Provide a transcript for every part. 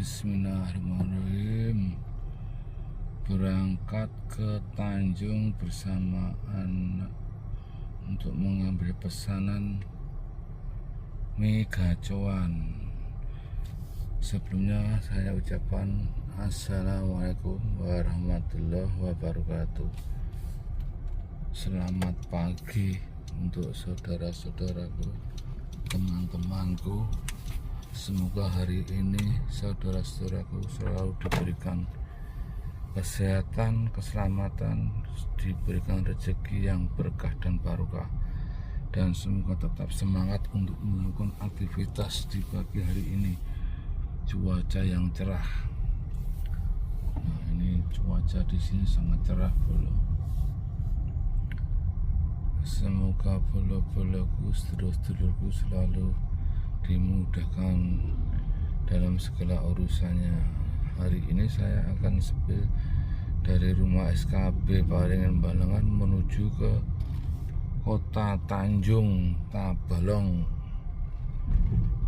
Bismillahirrahmanirrahim. Berangkat ke Tanjung bersama anak untuk mengambil pesanan mie gacoan. Sebelumnya saya ucapkan Assalamualaikum warahmatullahi wabarakatuh. Selamat pagi untuk saudara-saudaraku, teman-temanku. Semoga hari ini saudara-saudaraku selalu diberikan kesehatan, keselamatan, diberikan rezeki yang berkah dan barokah, dan semoga tetap semangat untuk melakukan aktivitas di pagi hari ini. Cuaca yang cerah. Nah, ini cuaca di sini sangat cerah, bolo. Semoga bolo-boloku, sedulur-sedulurku selalu dimudahkan dalam segala urusannya. Hari ini saya akan sepil dari rumah SKB Paringan Balangan menuju ke kota Tanjung Tabalong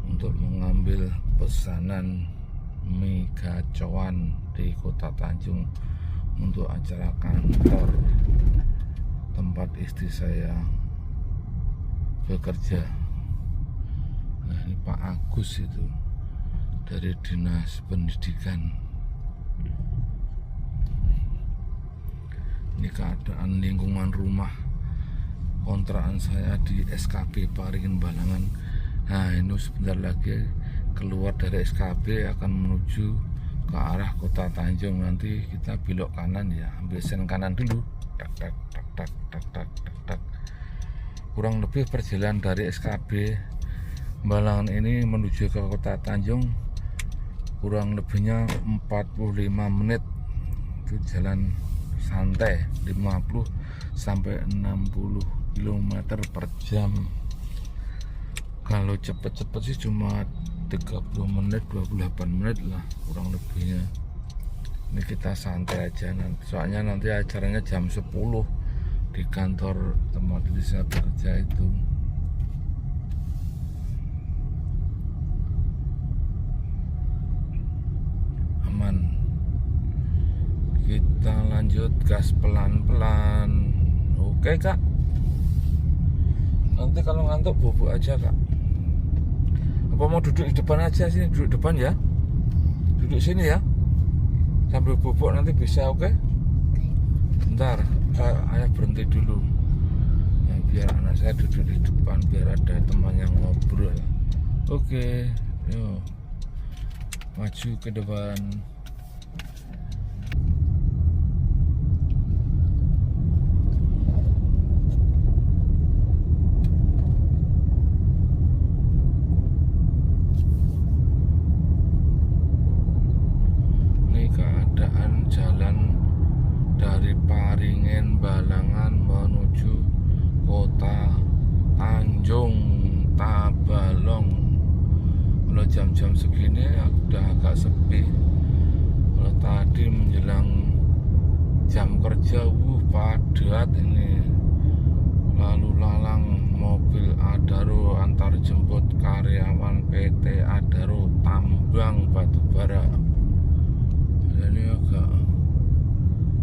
untuk mengambil pesanan mie gacoan di kota Tanjung untuk acara kantor tempat istri saya bekerja. Nah, ini Pak Agus itu dari Dinas Pendidikan. Ini keadaan lingkungan rumah kontrakan saya di SKB Paringan Balangan. Nah, ini sebentar lagi keluar dari SKB akan menuju ke arah kota Tanjung. Nanti kita belok kanan ya, ambil sen kanan dulu. Tak tak tak tak tak tak tak tak. Kurang lebih perjalanan dari SKB Balangan ini menuju ke kota Tanjung kurang lebihnya 45 menit. Itu jalan santai 50 sampai 60 km per jam. Kalau cepet-cepet sih cuma 30 menit 28 menit lah kurang lebihnya. Ini kita santai aja nanti, soalnya nanti acaranya jam 10 di kantor tempat saya bekerja itu. Kita lanjut gas pelan-pelan. Oke kak, nanti kalau ngantuk bubuk aja kak. Apa mau duduk di depan aja sini? Duduk depan ya, duduk sini ya, sambil bubuk nanti bisa. Oke, bentar ayah berhenti dulu ya, biar anak saya duduk di depan biar ada teman yang ngobrol. Oke, yuk maju ke depan. Keadaan jalan dari Paringan Balangan menuju kota Tanjung Tabalong. Kalau jam-jam segini udah agak sepi. Kalau tadi menjelang jam kerja padat ini, lalu lalang mobil Adaro antar jemput karyawan PT Adaro tambang batubara. Ini agak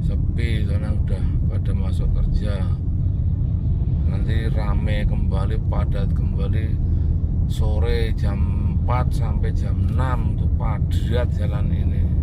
sepi karena udah pada masuk kerja. Nanti rame kembali, padat kembali sore jam 4 sampai jam 6 tuh padat jalan ini.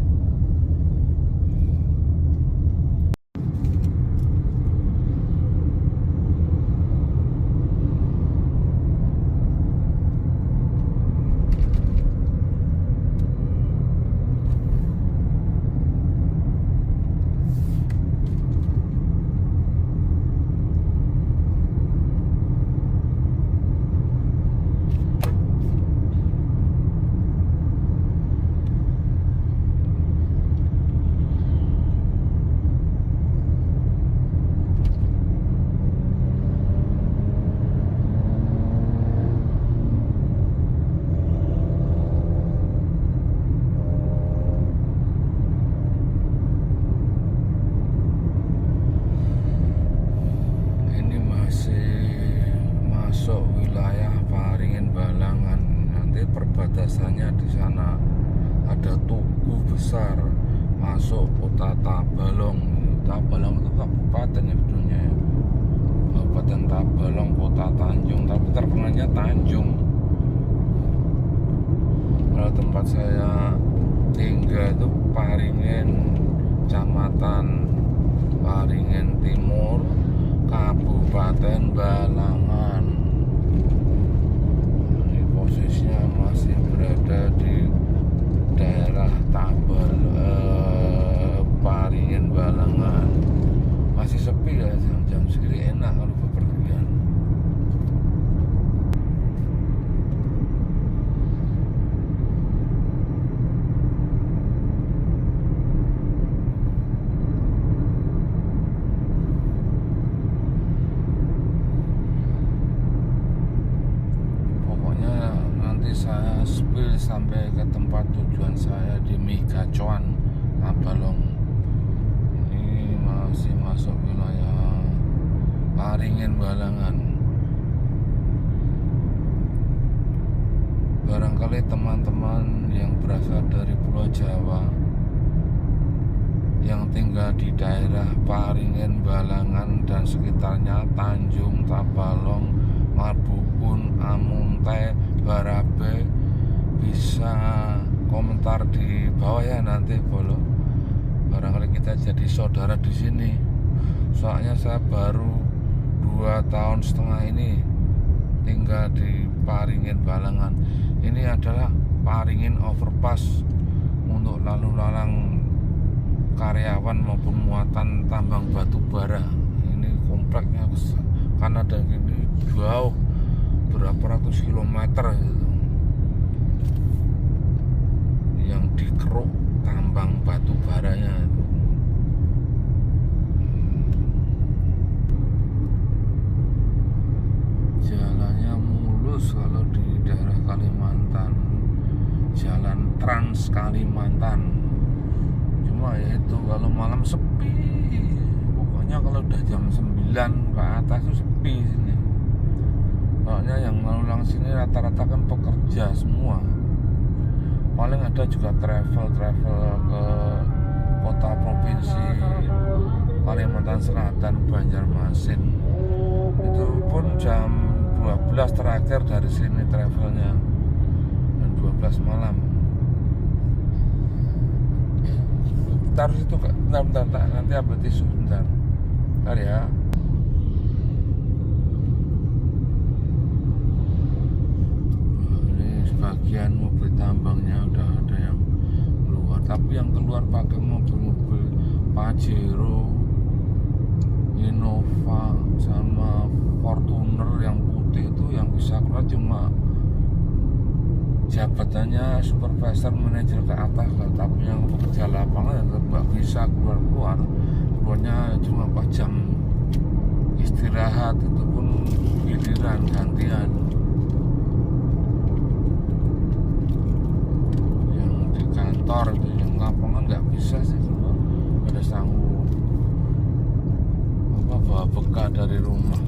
perbatasannya di sana ada tugu besar masuk kota Tabalong. Tabalong itu kabupaten ya sebetulnya ya. Kabupaten Tabalong, kota Tanjung, tapi terkenalnya Tanjung. Kalau tempat saya tinggal itu Paringen, Kecamatan Paringen Timur, Kabupaten Balangan. Ini posisinya masih berada di daerah Paringen Balangan. Masih sepi ya, jam-jam segini enak kalau bepergian. Saya spill sampai ke tempat tujuan saya di Megacuan, Tabalong. Ini masih masuk wilayah Paringen Balangan. Barangkali teman-teman yang berasal dari Pulau Jawa yang tinggal di daerah Paringen Balangan dan sekitarnya, Tanjung, Tabalong, Marbukun, Amuntai, Barabe, bisa komentar di bawah ya nanti bolo. Barangkali kita jadi saudara di sini. Soalnya saya baru 2,5 tahun ini tinggal di Paringen Balangan. Ini adalah Paringen Overpass untuk lalu lalang karyawan maupun muatan tambang batu bara. Ini kompleknya besar karena ada ini jauh berapa ratus kilometer gitu, yang dikeruk tambang batu baranya itu. Jalannya mulus kalau di daerah Kalimantan, jalan Trans Kalimantan. Cuma ya itu kalau malam sepi, pokoknya kalau udah jam 9 ke atas itu sepi sini. Soalnya yang lalu sini rata-rata kan pekerja semua. Paling ada juga travel ke kota provinsi Kalimantan Selatan, Banjarmasin. Itu pun jam 12 terakhir dari sini travelnya, dan 12 malam. Bentar situ Kak, bentar, nanti ambil tisu bentar ya. Sebagian mobil tambangnya udah ada yang keluar, tapi yang keluar pakai mobil-mobil Pajero, Innova, sama Fortuner yang putih itu. Yang bisa keluar cuma jabatannya supervisor, manajer ke atas lah, tapi yang pekerja lapangan tetap bisa keluar. Keluarnya cuma pas jam istirahat, itu pun giliran gantian. Kantor itu yang lapangan nggak bisa sih, ada sanggup bawa bekal dari rumah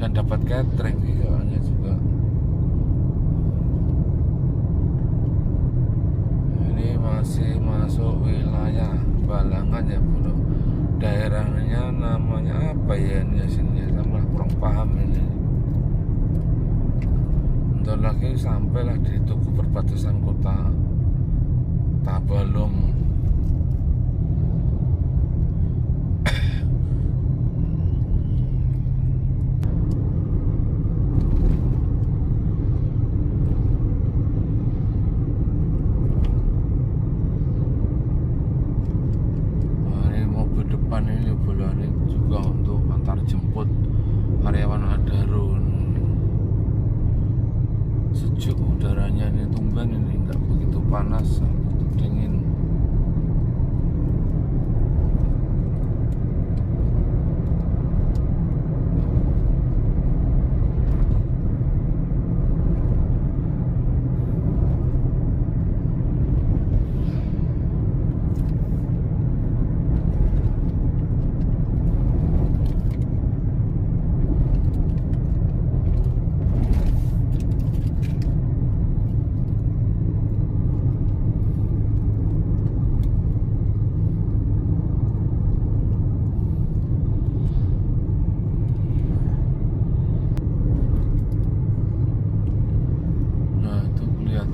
dan dapat catering soalnya juga. Ini masih masuk wilayah Balangan ya bro. Daerahnya namanya apa ya ini sini, sama kurang paham ini. Bentar lagi sampailah di tugu perbatasan kota Tabalong. Ini mobil depan ini boleh juga untuk antar jemput karyawan Adaro. Sejuk udaranya ini, tumben ini nggak begitu panas, dingin.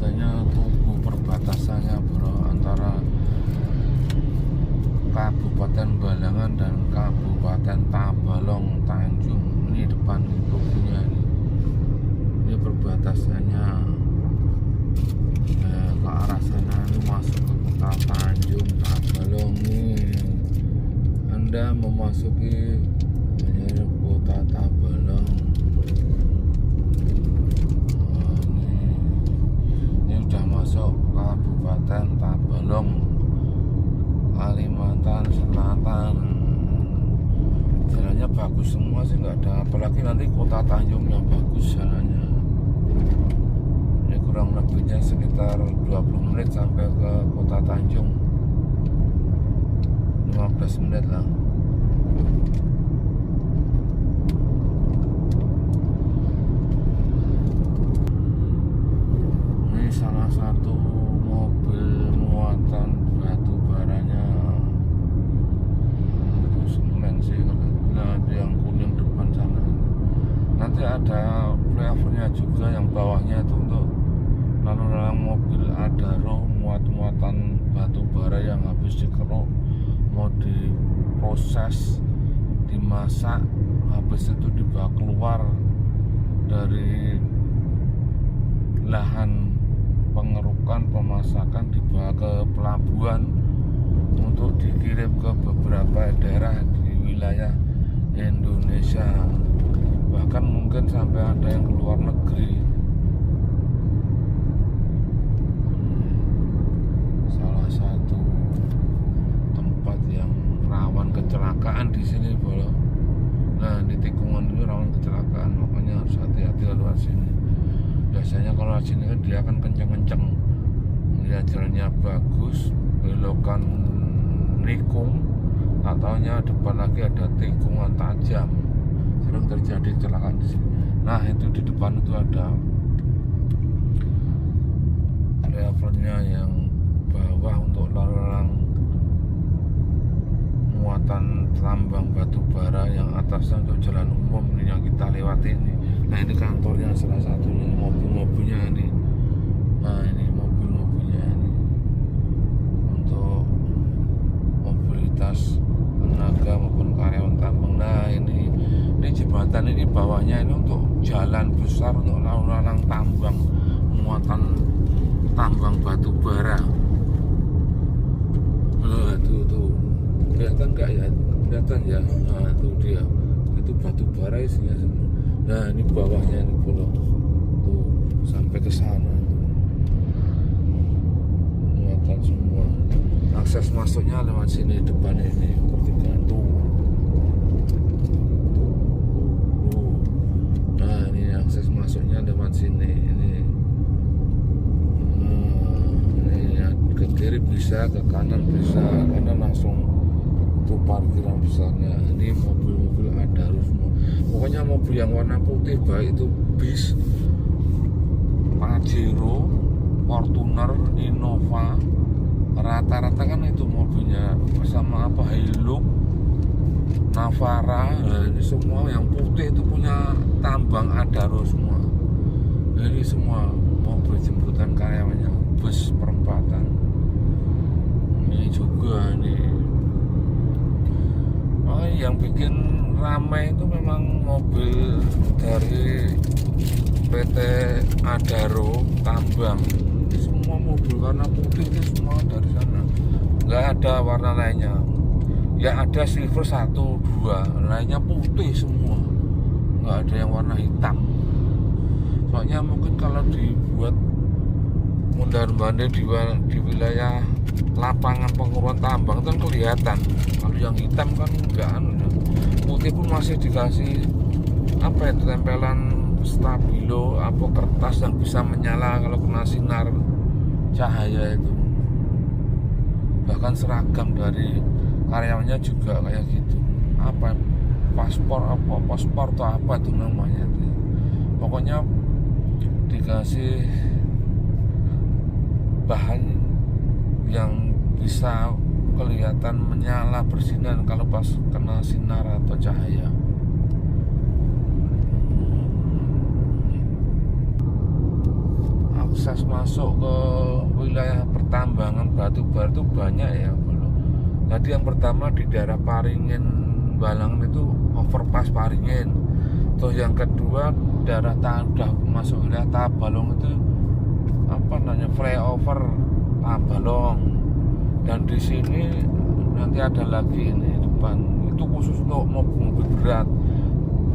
katanya Tugu perbatasannya bro, antara Kabupaten Balangan dan Kabupaten Tabalong Tanjung. Ini depan Tugunya ini perbatasannya. Ke arah sana ini masuk ke kota Tanjung Tabalong nih. Anda memasuki kota Tabalong. Ini udah masuk Kabupaten Tabalong, Kalimantan Selatan. Jalannya bagus semua sih, nggak ada, apalagi nanti kota Tanjungnya bagus jalannya. Ini kurang lebihnya sekitar 20 menit sampai ke kota Tanjung, 15 menit lah. Ini salah satu mobil muatan batu baranya. Itu semen sih, nah yang kuning depan sana. Nanti ada flyernya juga yang bawahnya itu untuk lalu lalang mobil Adaro muatan batu bara yang habis dikeruk, mau diproses, dimasak, habis itu dibawa keluar dari lahan pengerukan pemasakan, dibawa ke pelabuhan untuk dikirim ke beberapa daerah di wilayah Indonesia, bahkan mungkin sampai ada yang ke luar negeri. Salah satu tempat yang rawan kecelakaan di sini bro. Nah di tikungan ini rawan kecelakaan, makanya harus hati-hati lewat sini. Biasanya kalau lewat sini kan dia akan kenceng-kenceng, lihat jalannya bagus, belokan nikung, tak taunya depan lagi ada tikungan tajam. Sering terjadi kecelakaan di sini. Nah itu di depan itu ada levelnya yang bawah untuk lalu lalang muatan tambang batu bara, yang atasnya untuk jalan umum ini yang kita lewati ini. Nah ini kantornya salah satunya, mobil-mobilnya ini. Nah ini mobil-mobilnya ini untuk mobilitas tenaga maupun karyawan tambang. Nah ini jembatan ini bawahnya ini untuk jalan besar untuk lalu lalang tambang muatan tambang batu bara. Nah tuh kelihatan nggak ya? Kelihatan ya. Nah itu dia, itu batu bara isinya semua. Nah ini bawahnya ini pulau tuh sampai ke sana muatan semua. Akses masuknya lewat sini depan ini, pertigaan tuh. Nah ini akses masuknya lewat sini ini. Ke kiri bisa, ke kanan bisa, karena langsung itu parkiran besarnya. Ini mobil-mobil Adaro semua. Pokoknya mobil yang warna putih, baik itu bis, Pajero, Fortuner, Innova, rata-rata kan itu mobilnya, bersama apa Hilux, Navara. Nah, ini semua yang putih itu punya tambang Adaro semua. Ini semua mobil jemputan karyawannya, bus perempatan. Ini juga nih. Oh, yang bikin ramai itu memang mobil dari PT Adaro tambang. Ini semua mobil warna putih itu semua dari sana. Nggak ada warna lainnya. Ya ada silver 1, 2, lainnya putih semua. Nggak ada yang warna hitam. Soalnya mungkin kalau dibuat mondar-mandir di wilayah lapangan penguruan tambang itu kan kelihatan. Kalau yang hitam kan enggak, putih pun masih dikasih apa itu, tempelan stabilo apa kertas yang bisa menyala kalau kena sinar cahaya itu. Bahkan seragam dari karyawannya juga kayak gitu. Apa paspor atau apa itu namanya itu. Pokoknya dikasih bahan yang bisa kelihatan menyala bersinar kalau pas kena sinar atau cahaya. akses masuk ke wilayah pertambangan batu bara itu banyak ya belum. Tadi yang pertama di daerah Paringin Balangan itu overpass Paringin. Terus yang kedua daerah udah masuk wilayah Tabalong itu apa namanya flyover Tabalong. Dan di sini nanti ada lagi ini depan itu khusus untuk mobil berat.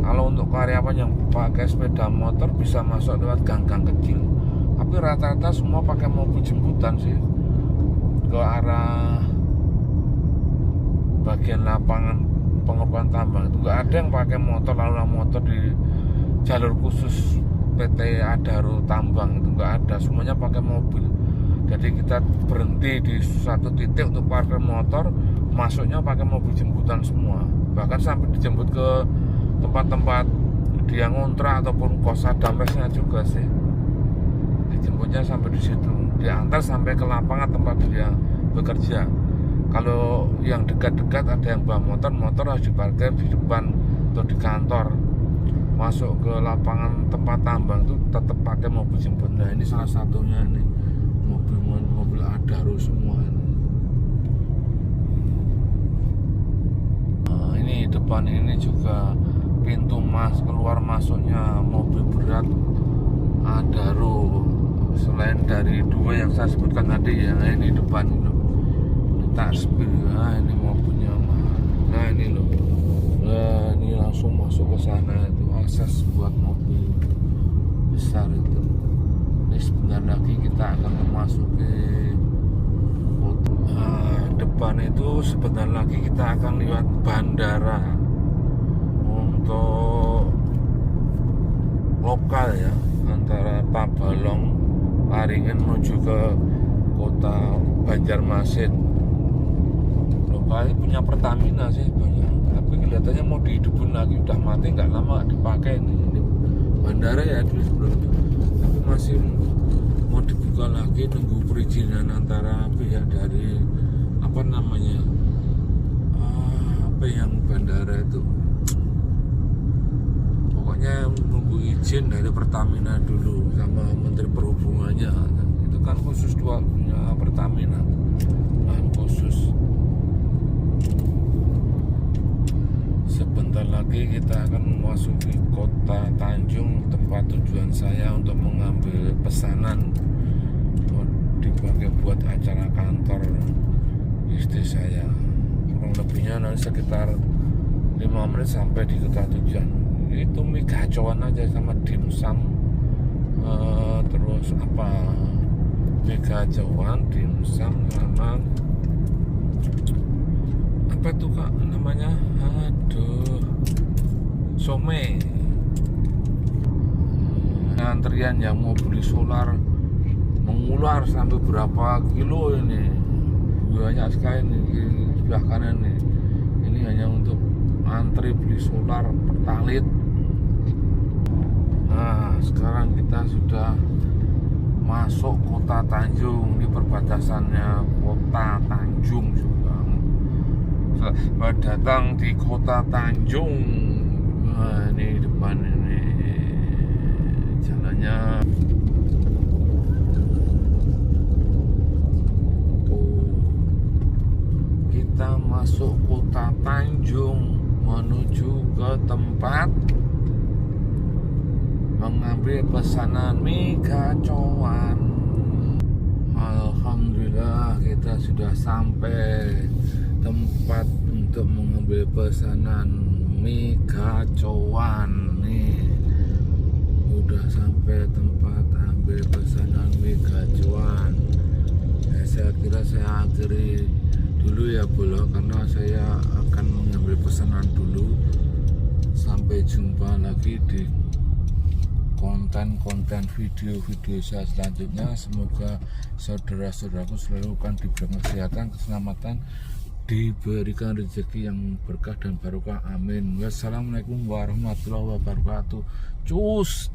Kalau untuk karyawan yang pakai sepeda motor bisa masuk lewat gang-gang kecil. Tapi rata-rata semua pakai mobil jemputan sih ke arah bagian lapangan pengerjaan tambang itu. Nggak ada yang pakai motor lalu motor di jalur khusus PT Adaro Tambang itu nggak ada, semuanya pakai mobil. Jadi kita berhenti di satu titik untuk parkir motor, masuknya pakai mobil jemputan semua. Bahkan sampai dijemput ke tempat-tempat dia ngontrak ataupun kos adamresnya juga sih. Dijemputnya sampai di situ, diantar sampai ke lapangan tempat dia bekerja. Kalau yang dekat-dekat ada yang bawa motor harus diparkir di depan atau di kantor. Masuk ke lapangan tempat tambang itu tetap pakai mobil jemput. Nah ini salah satunya ini mobil Adaro semua ini. Nah, ini depan ini juga pintu keluar masuknya mobil berat Adaro. Selain dari dua yang saya sebutkan tadi ya, ini depan itu Taksbil. Nah ini mobilnya, nah ini loh, nah ini langsung masuk ke sana itu akses buat mobil besar itu. Ini sebentar lagi kita akan memasuki depan itu sebentar lagi kita akan lewat bandara untuk lokal ya, antara Tabalong Paringin menuju ke kota Banjarmasin. Lokal punya Pertamina sih banyak, tapi kelihatannya mau dihidupin lagi, udah mati nggak lama dipakai ini bandara ya dulu sebelumnya, tapi masih mau dibuka lagi, nunggu perizinan antara pihak dari apa namanya apa yang bandara itu, pokoknya nunggu izin dari Pertamina dulu sama Menteri Perhubungannya. Itu kan khusus punya Pertamina dan khusus. Sebentar lagi kita akan memasuki kota Tanjung, tempat tujuan saya untuk mengambil pesanan dipakai buat acara kantor istri saya. Kurang lebihnya nanti sekitar 5 menit sampai di kota tujuan. Itu mie gacoan aja sama dimsum, terus apa mie gacoan, dimsum sama apa tuh kak namanya, aduh, some. Antrian yang mau beli solar mengular sampai berapa kilo ini, banyak sekali nih di sebelah kanan nih. Ini hanya untuk antri beli solar pertalit. Nah sekarang kita sudah masuk kota Tanjung, di perbatasannya kota Tanjung juga. Selamat datang di kota Tanjung. Nah ini depan ini jalannya tuh, kita masuk kota Tanjung menuju ke tempat mengambil pesanan mie gacoan. Alhamdulillah kita sudah sampai tempat untuk mengambil pesanan mie gacoan nih. Udah sampai tempat ambil pesanan mie gacoan. Saya kira saya akhiri dulu ya bolo, karena saya akan mengambil pesanan dulu. Sampai jumpa lagi di konten-konten video-video saya selanjutnya. Semoga saudara-saudaraku selalu akan diberikan kesehatan, keselamatan, diberikan rezeki yang berkah dan barokah. Amin. Wassalamualaikum warahmatullahi wabarakatuh. Cus.